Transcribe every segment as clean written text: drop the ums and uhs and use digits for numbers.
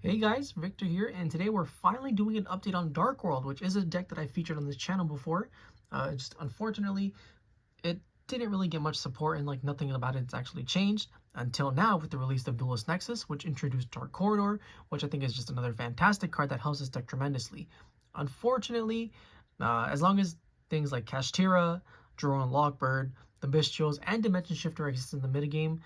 Hey guys, Victor here, and today we're finally doing an update on Darkworld, which is a deck that I featured on this channel before. Just unfortunately, it didn't really get much support, and like nothing about it's actually changed until now with the release of Duelist Nexus, which introduced Dark Corridor, which I think is just another fantastic card that helps this deck tremendously. Unfortunately, as long as things like Kashtira, Drone Lockbird, the Bestials, and Dimension Shifter exist in the metagame,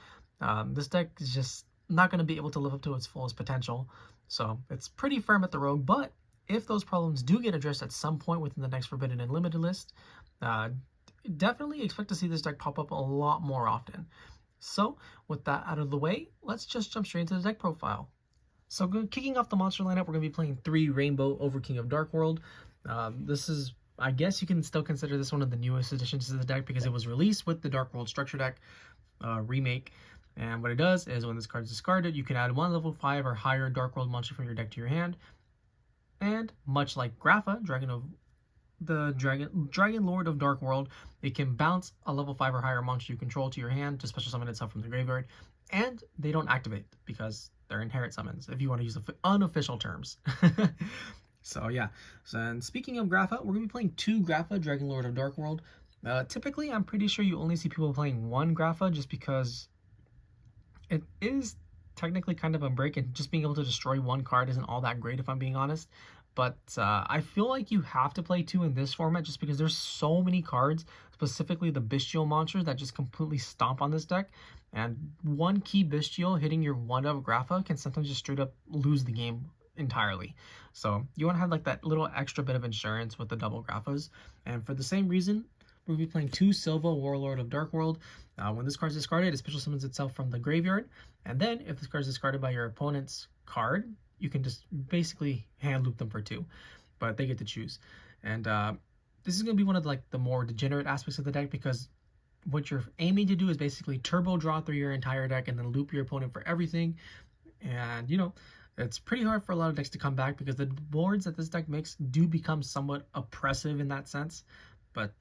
this deck is just not going to be able to live up to its fullest potential. So it's pretty firm at the rogue, but if those problems do get addressed at some point within the next Forbidden and Limited list, uh, definitely expect to see this deck pop up a lot more often. So with that out of the way, let's just jump straight into the deck profile. So kicking off the monster lineup, we're going to be playing 3 Reign-beaux Overking of Darkworld. This is, I guess you can still consider this one of the newest additions to the deck because it was released with the Darkworld structure deck remake. And what it does is when this card is discarded, you can add 1 level 5 or higher Darkworld monster from your deck to your hand. And much like Grapha, Dragon Lord of Darkworld, it can bounce a level 5 or higher monster you control to your hand to special summon itself from the graveyard. And they don't activate because they're inherit summons, if you want to use the unofficial terms. So yeah, and speaking of Grapha, we're going to be playing 2 Grapha, Dragon Lord of Darkworld. Typically, I'm pretty sure you only see people playing 1 Grapha just because it is technically kind of a break, and just being able to destroy 1 card isn't all that great if I'm being honest. But I feel like you have to play 2 in this format just because there's so many cards, specifically the Bestial monsters, that just completely stomp on this deck. And 1 key Bestial hitting your 1-of Grapha can sometimes just straight up lose the game entirely. So you want to have like that little extra bit of insurance with the double Graphas. And for the same reason, we'll be playing 2 Sillva, Warlord of Darkworld. When this card is discarded, it special summons itself from the graveyard. And then, if this card is discarded by your opponent's card, you can just basically hand loop them for 2. But they get to choose. And this is going to be one of the more degenerate aspects of the deck because what you're aiming to do is basically turbo draw through your entire deck and then loop your opponent for everything. And, you know, it's pretty hard for a lot of decks to come back because the boards that this deck makes do become somewhat oppressive in that sense. But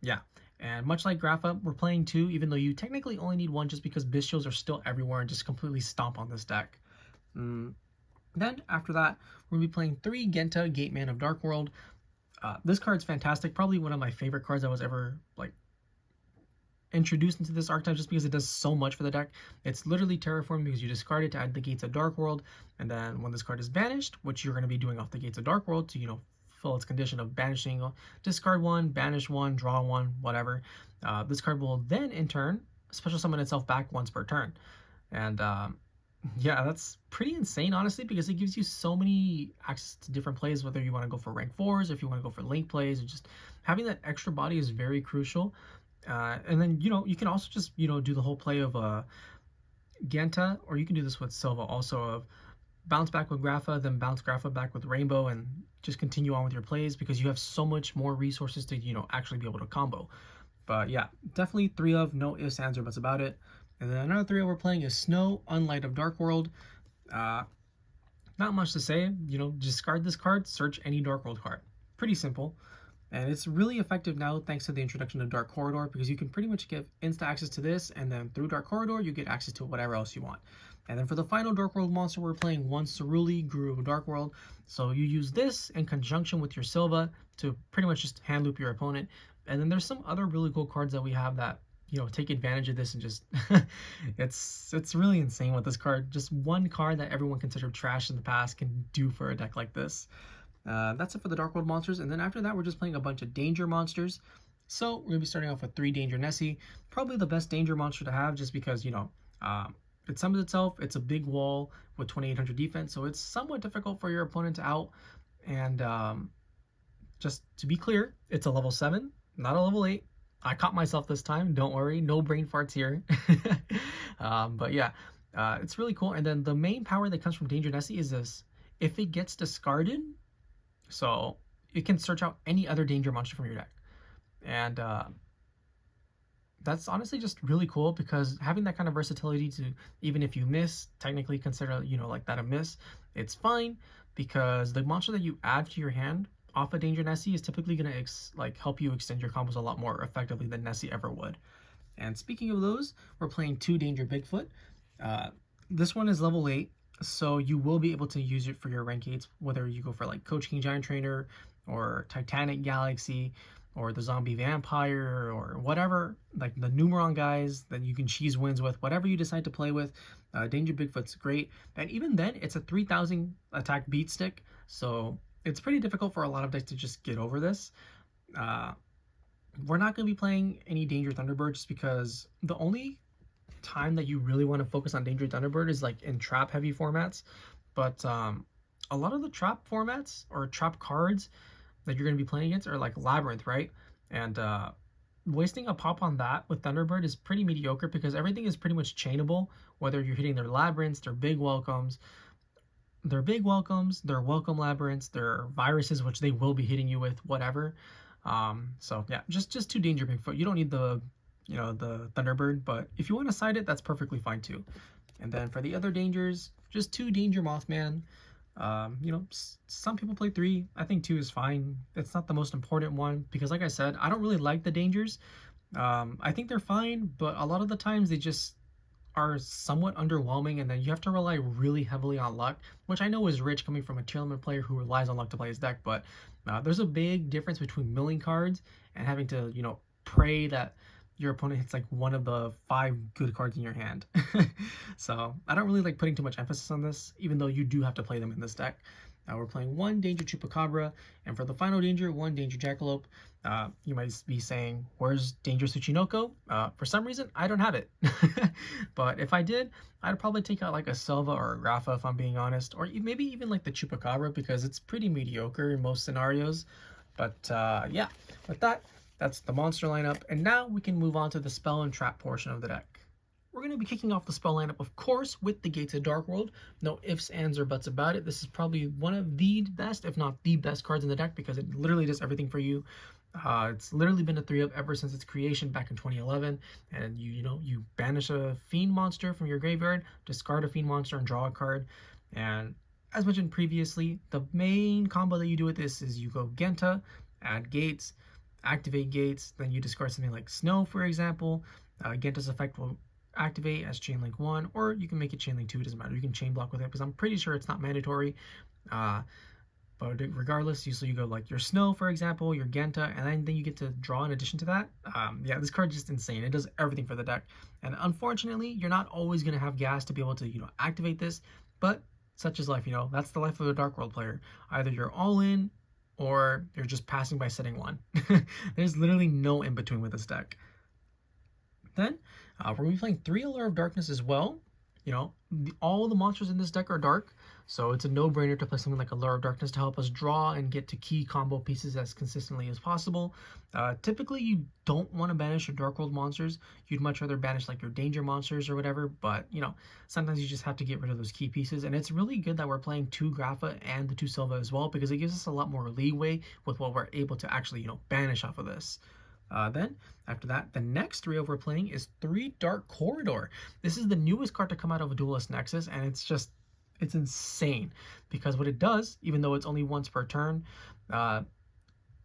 yeah, and much like Grapha, we're playing 2, even though you technically only need 1 just because Bestials are still everywhere and just completely stomp on this deck. Then after that, we'll be playing 3 Genta, Gateman of Darkworld. This card's fantastic, probably one of my favorite cards that was ever introduced into this archetype just because it does so much for the deck. It's literally terraform because you discard it to add the Gates of Darkworld, and then when this card is banished, which you're going to be doing off the Gates of Darkworld to, fill its condition of banishing, discard 1, banish 1, draw 1, whatever. This card will then, in turn, special summon itself back once per turn. And yeah, that's pretty insane, honestly, because it gives you so many access to different plays, whether you want to go for rank 4s, if you want to go for link plays, or just having that extra body is very crucial. And then, you can also just, do the whole play of Genta, or you can do this with Sillva also, of bounce back with Grapha, then bounce Grapha back with Reign-beaux, and just continue on with your plays because you have so much more resources to, actually be able to combo. But yeah, definitely 3 of, no ifs, ands, or buts about it. And then another 3 of we're playing is Snoww, Unlight of Darkworld. Not much to say, discard this card, search any Darkworld card. Pretty simple. And it's really effective now thanks to the introduction of Dark Corridor because you can pretty much give instant access to this, and then through Dark Corridor you get access to whatever else you want. And then for the final Darkworld monster, we're playing 1 Ceruli, Guru of Darkworld. So you use this in conjunction with your Sillva to pretty much just hand loop your opponent. And then there's some other really cool cards that we have that, take advantage of this and just it's really insane what this card, just 1 card that everyone considered trash in the past, can do for a deck like this. That's it for the Darkworld monsters, and then after that we're just playing a bunch of danger monsters. So we're going to be starting off with 3 danger Nessie, probably the best danger monster to have just because, it summons itself, it's a big wall with 2800 defense, so it's somewhat difficult for your opponent to out. And just to be clear, it's a level 7, not a level 8. I caught myself this time, don't worry, no brain farts here. But yeah, it's really cool. And then the main power that comes from danger Nessie is this: if it gets discarded, so it can search out any other danger monster from your deck. And that's honestly just really cool because having that kind of versatility to, even if you miss, technically consider, that a miss, it's fine because the monster that you add to your hand off a danger Nessie is typically going to help you extend your combos a lot more effectively than Nessie ever would. And speaking of those, we're playing 2 danger Bigfoot. This one is level 8. So you will be able to use it for your rank 8s, whether you go for like Coach King Giantrainer or Titanic Galaxy or the Zombie Vampire or whatever, like the Numeron guys that you can cheese wins with, whatever you decide to play with. Danger Bigfoot's great. And even then, it's a 3000 attack beat stick, so it's pretty difficult for a lot of decks to just get over this. Uh, we're not going to be playing any Danger Thunderbird just because the only time that you really want to focus on Danger Thunderbird is like in trap heavy formats. But a lot of the trap formats or trap cards that you're going to be playing against are like Labyrinth, right? And wasting a pop on that with Thunderbird is pretty mediocre because everything is pretty much chainable, whether you're hitting their Labyrinths, their big welcomes, their welcome Labyrinths, their viruses, which they will be hitting you with, whatever. So yeah, just two Danger Bigfoot. You don't need the the Thunderbird, but if you want to side it, that's perfectly fine too. And then for the other dangers, just two Danger Mothman. Some people play three. I think two is fine. It's not the most important one because, like I said, I don't really like the dangers. I think they're fine, but a lot of the times they just are somewhat underwhelming, and then you have to rely really heavily on luck, which I know is rich coming from a tier limit player who relies on luck to play his deck. But there's a big difference between milling cards and having to, pray that your opponent hits like one of the 5 good cards in your hand. So I don't really like putting too much emphasis on this, even though you do have to play them in this deck. We're playing 1 Danger Chupacabra, and for the final danger, 1 Danger Jackalope. You might be saying, where's Danger Tsuchinoko? For some reason, I don't have it. But if I did, I'd probably take out like a Sillva or a Grapha, if I'm being honest, or maybe even like the Chupacabra, because it's pretty mediocre in most scenarios. But yeah, with that, that's the monster lineup, and now we can move on to the spell and trap portion of the deck. We're going to be kicking off the spell lineup, of course, with the Gates of Darkworld. No ifs, ands, or buts about it. This is probably one of the best, if not the best cards in the deck because it literally does everything for you. It's literally been a 3-up ever since its creation back in 2011, and you banish a Fiend monster from your graveyard, discard a Fiend monster, and draw a card. And as mentioned previously, the main combo that you do with this is you go Genta, add Gates, activate Gates, then you discard something like Snoww, for example. Genta's effect will activate as chain link 1, or you can make it chain link 2, it doesn't matter. You can chain block with it because I'm pretty sure it's not mandatory. But regardless, usually you go like your Snoww, for example, your Genta, and then you get to draw in addition to that. Yeah, this card is just insane. It does everything for the deck. And unfortunately, you're not always going to have gas to be able to, activate this, but such is life, that's the life of a Darkworld player. Either you're all in, or you're just passing by setting 1. There's literally no in between with this deck. Then we're going to be playing 3 Allure of Darkness as well. All the monsters in this deck are dark, so it's a no-brainer to play something like Allure of Darkness to help us draw and get to key combo pieces as consistently as possible. Typically, you don't want to banish your Darkworld monsters. You'd much rather banish like your Danger monsters or whatever, but sometimes you just have to get rid of those key pieces, and it's really good that we're playing 2 Grapha and the 2 Sillva as well, because it gives us a lot more leeway with what we're able to actually, banish off of this. Then, after that, the next 3 we're playing is 3 Dark Corridor. This is the newest card to come out of a Duelist Nexus, and it's insane, because what it does, even though it's only once per turn,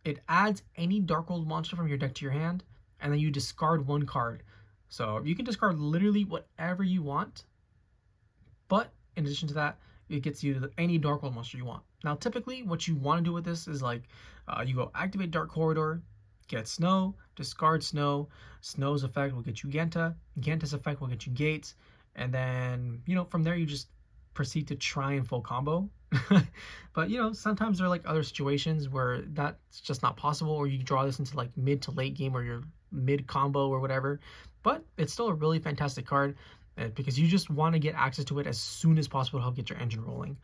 it adds any Darkworld monster from your deck to your hand, and then you discard 1 card. So you can discard literally whatever you want, but in addition to that, it gets you any Darkworld monster you want. Now, typically, what you want to do with this is like, you go activate Dark Corridor, get Snoww, discard Snoww. Snow's effect will get you Genta. Genta's effect will get you Gates. And then, from there you just proceed to try and full combo. But, sometimes there are like other situations where that's just not possible, or you draw this into like mid to late game or your mid combo or whatever. But it's still a really fantastic card because you just want to get access to it as soon as possible to help get your engine rolling.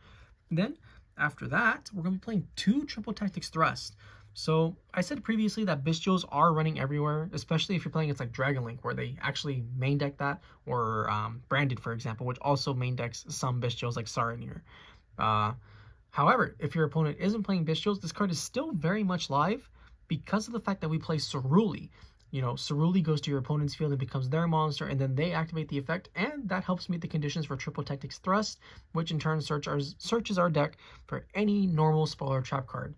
And then, after that, we're going to be playing 2 Triple Tactics Thrust. So I said previously that Bestials are running everywhere, especially if you're playing against like Dragon Link, where they actually main deck that, or Branded, for example, which also main decks some Bestials like Saranir. However, if your opponent isn't playing Bestials, this card is still very much live because of the fact that we play Ceruli. Ceruli goes to your opponent's field and becomes their monster, and then they activate the effect, and that helps meet the conditions for Triple Tactics Thrust, which in turn searches our deck for any normal spell or trap card.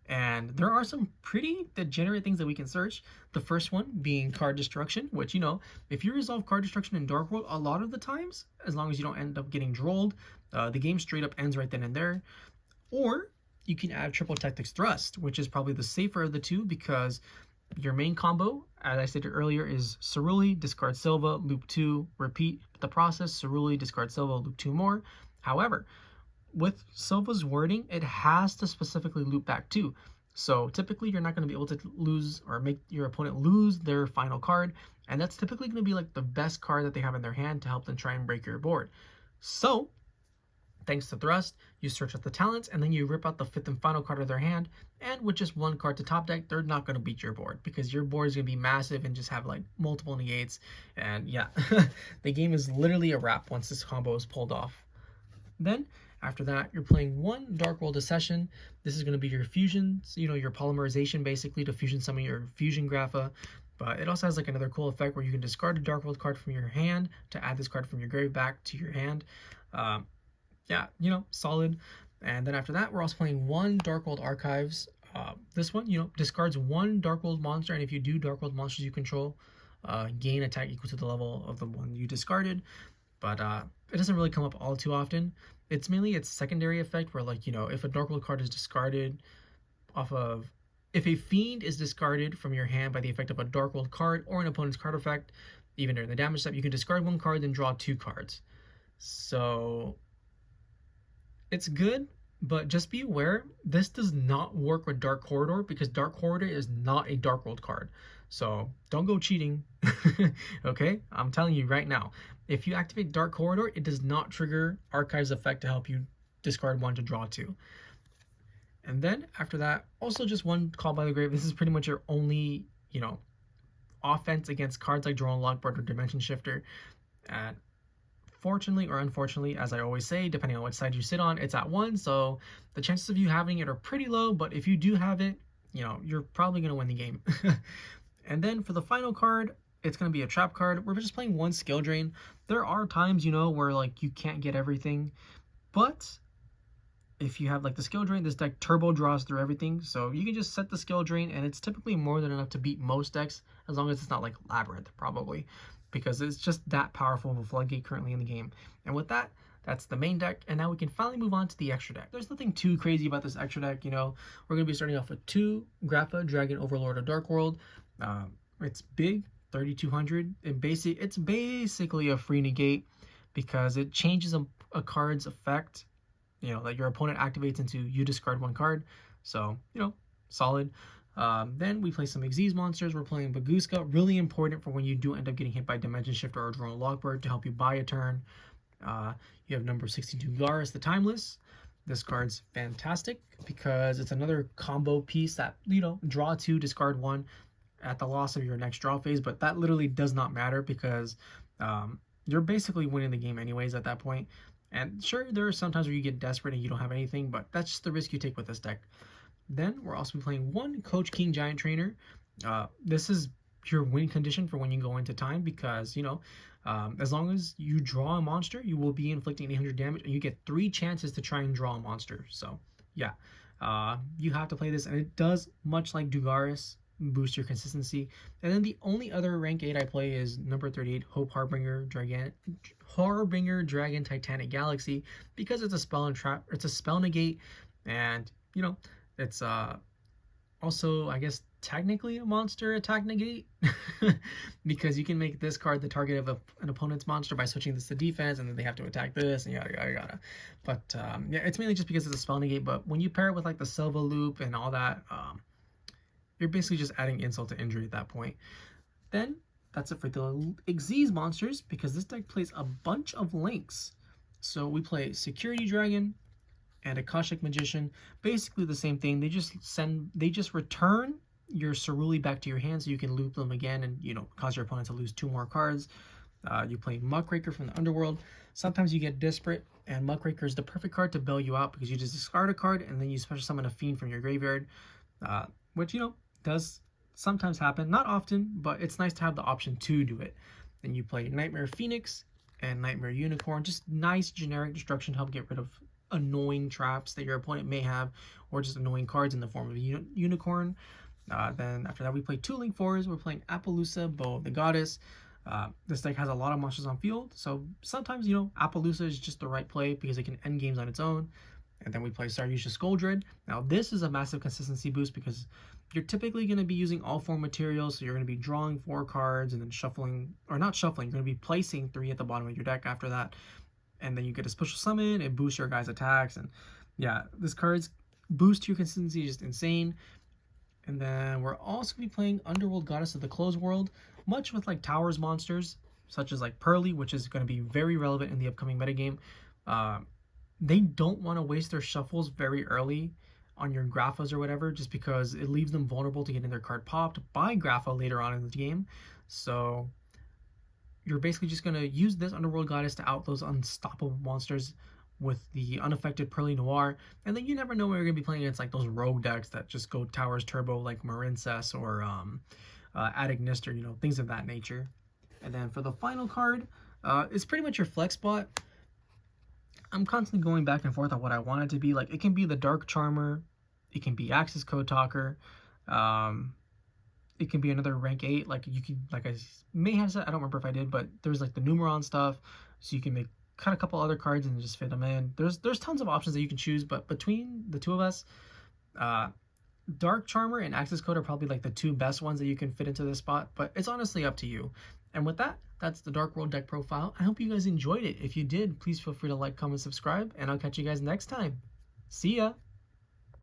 And there are some pretty degenerate things that we can search. The first one being card destruction, which, you know, if you resolve card destruction in Darkworld, a lot of the times, as long as you don't end up getting drolled, the game straight up ends right then and there. Or you can add triple tactics thrust, which is probably the safer of the two, because your main combo, as I stated earlier, is Ceruli, discard Sillva, loop 2, repeat the process, Ceruli, discard Sillva, loop 2 more. However, with Sillva's wording, it has to specifically loop back too. So typically you're not going to be able to lose or make your opponent lose their final card, and that's typically going to be like the best card that they have in their hand to help them try and break your board. So thanks to Thrust, you search out the talents, and then you rip out the fifth and final card of their hand, and with just one card to top deck, they're not going to beat your board, because your board is going to be massive and just have like multiple negates, and yeah, the game is literally a wrap once this combo is pulled off. Then, after that, you're playing one Darkworld accession. This is going to be your fusions, you know, your polymerization basically to fusion some of your fusion Grapha. But it also has like another cool effect where you can discard a Darkworld card from your hand to add this card from your grave back to your hand. Yeah, you know, solid. And then after that, we're also playing one Darkworld Archives. This one, you know, discards one Darkworld monster, and if you do, Darkworld monsters you control gain attack equal to the level of the one you discarded. But it doesn't really come up all too often. It's mainly its secondary effect where, like, you know, if a Darkworld card is discarded off of... If a Fiend is discarded from your hand by the effect of a Darkworld card or an opponent's card effect, even during the damage step, you can discard one card, then draw 2 cards. So it's good, but just be aware, this does not work with Dark Corridor, because Dark Corridor is not a Darkworld card. So don't go cheating, okay? I'm telling you right now. If you activate Dark Corridor, it does not trigger Archive's effect to help you discard 1 to draw 2. And then after that, also just one Call by the Grave. This is pretty much your only, you know, offense against cards like Draw Unlockboard or Dimension Shifter. And fortunately or unfortunately, as I always say, depending on which side you sit on, it's at 1, so the chances of you having it are pretty low, but if you do have it, you know, you're probably going to win the game. And then for the final card, it's going to be a trap card. We're just playing one skill drain. There are times, you know, where like you can't get everything, but if you have like the skill drain, this deck turbo draws through everything, so you can just set the skill drain, and it's typically more than enough to beat most decks, as long as it's not like Labyrinth, probably, because it's just that powerful of a floodgate currently in the game. And with that, that's the main deck, and now we can finally move on to the extra deck. There's nothing too crazy about this extra deck, you know. We're going to be starting off with 2 Grapha, Dragon, Overlord of Darkworld. It's big, 3200. It's basically a free negate, because it changes a card's effect, you know, that your opponent activates into you discard 1 card. So, you know, solid. Then we play some Xyz monsters. We're playing Bagooska, really important for when you do end up getting hit by Dimension Shifter or Drone Lockbird to help you buy a turn. You have number 62 Dugares, the Timeless. This card's fantastic because it's another combo piece that, you know, draw 2, discard 1 at the loss of your next draw phase, but that literally does not matter, because you're basically winning the game anyways at that point. And sure, there are some times where you get desperate and you don't have anything, but that's just the risk you take with this deck. Then we're also playing 1 Coach King Giantrainer. This is your win condition for when you go into time, because, you know, as long as you draw a monster, you will be inflicting 800 damage, and you get 3 chances to try and draw a monster. So yeah, you have to play this, and it does, much like Dugares, boost your consistency. And then the only other rank 8 I play is number 38, Hope Harbinger Dragon Titanic Galaxy, because it's a spell and trap. It's a spell negate, and, you know, it's also, I guess, technically a monster attack negate, because you can make this card the target of an opponent's monster by switching this to defense, and then they have to attack this, and yada yada yada. But yeah, it's mainly just because it's a spell negate. But when you pair it with like the Sillva loop and all that, you're basically just adding insult to injury at that point. Then that's it for the Xyz monsters, because this deck plays a bunch of links. So we play Security Dragon and Akashic Magician, basically the same thing. They just return your Ceruli back to your hand, so you can loop them again and, you know, cause your opponent to lose 2 more cards. You play Muckraker from the Underworld. Sometimes you get desperate, and Muckraker is the perfect card to bail you out, because you just discard a card and then you special summon a Fiend from your graveyard, which, you know, does sometimes happen, not often, but it's nice to have the option to do it. Then you play Nightmare Phoenix and Nightmare Unicorn, just nice generic destruction to help get rid of annoying traps that your opponent may have, or just annoying cards in the form of a unicorn. Then after that, we play 2 Link 4s. We're playing Appaloosa, Bow of the Goddess. This deck has a lot of monsters on field, so sometimes, you know, Appaloosa is just the right play because it can end games on its own. And then we play Saryusha Skoldred. Now, this is a massive consistency boost because you're typically going to be using all 4 materials, so you're going to be drawing 4 cards and then shuffling, or not shuffling, you're going to be placing 3 at the bottom of your deck after that. And then you get a special summon, it boosts your guys' attacks, and yeah, this card's boost to your consistency is just insane. And then we're also going to be playing Underworld Goddess of the Closed World, much with like Towers monsters, such as like Pearly, which is going to be very relevant in the upcoming metagame. They don't want to waste their shuffles very early on your Graphas or whatever, just because it leaves them vulnerable to getting their card popped by Grapha later on in the game. So you're basically just going to use this Underworld Goddess to out those unstoppable monsters with the unaffected Pearly Noir, and then you never know where you're going to be playing against like those rogue decks that just go Towers Turbo like Marincess or Adagnister, you know, things of that nature. And then for the final card, it's pretty much your flex spot. I'm constantly going back and forth on what I want it to be. Like, it can be the Dark Charmer, it can be Axis Code Talker, it can be another rank 8. Like, you can, like I may have said, I don't remember if I did, but there's like the Numeron stuff, so you can cut a couple other cards and just fit them in. There's tons of options that you can choose, but between the two of us, Dark Charmer and Axis Code are probably like the 2 best ones that you can fit into this spot, but it's honestly up to you. And with that, that's the Darkworld deck profile. I hope you guys enjoyed it. If you did, please feel free to like, comment, subscribe, and I'll catch you guys next time. See ya!